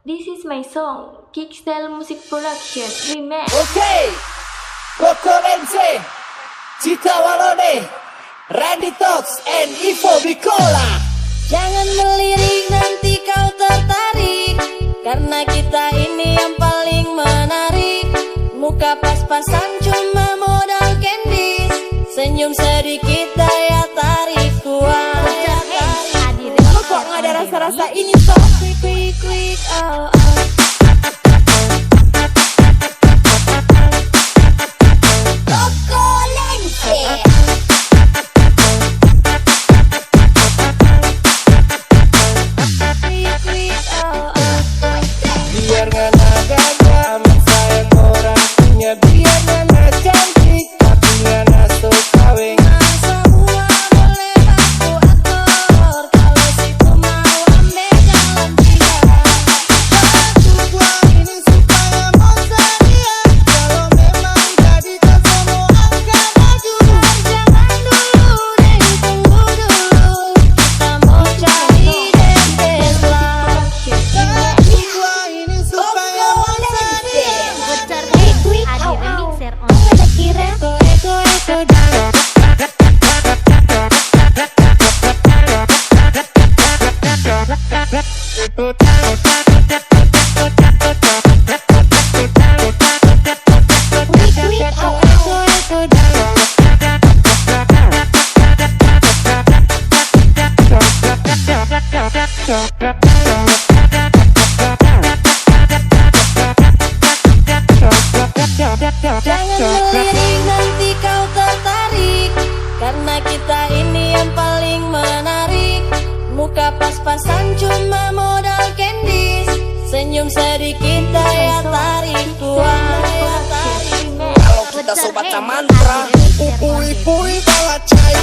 This is my song, Kickstyle Music Production, Remix. Oke, Koko Lense, Cita Walone, Randy Talks, and Ivo Bikola. Jangan melirik nanti kau tertarik, karena kita ini yang paling menarik. Muka pas-pasan cuma modal candies, senyum sedikit daya tarik kuat. Kamu kok nggak ada rasa-rasa ini toh? Quick, quick, oh, oh. Koko Lense. Biar gak nagada, amat sayang orang punya. Biar gak nak cantik, tapi gak nak sok kawin. Semua boleh aku atur, kalau situ mau ambil jalan dia. Aku buang ini supaya masa dia. Kalau memang jadi tak semua angkat maju. Jangan dulu deh, tunggu dulu, kita mau cari dendeng lah. Aku buang ini supaya masa dia. Adi Remixer on. Jangan melirik nanti kau tertarik, karena kita ini yang paling menarik. Muka pas-pasan cuma modal candies, senyum sedikit daya tarik kuat. Kalau kita sobat mantra, upui bawa cai.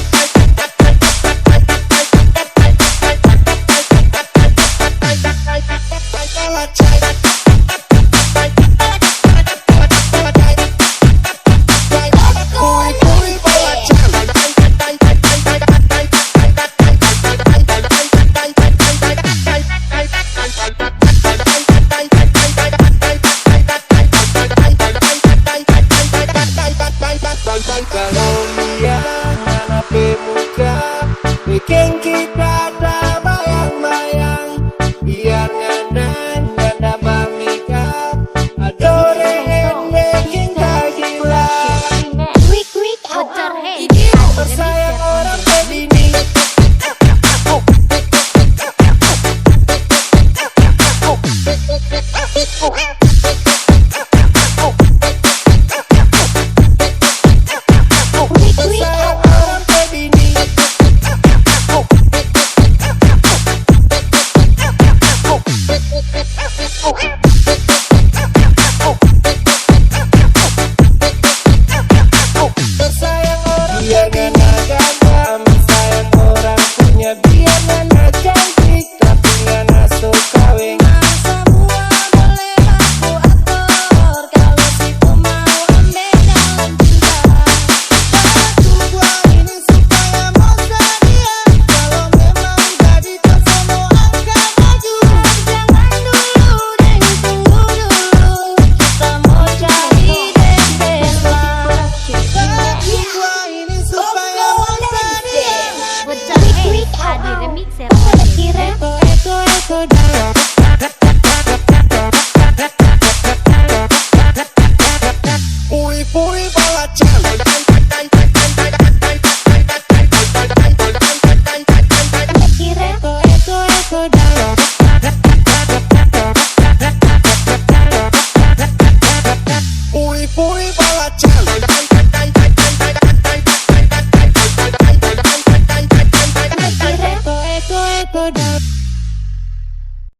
Kalau lihat anak muka bikin kita tak bayang-bayang. Biar nganda mamika adore bikin tak gila. Tersayang orang begini. Tersayang orang begini.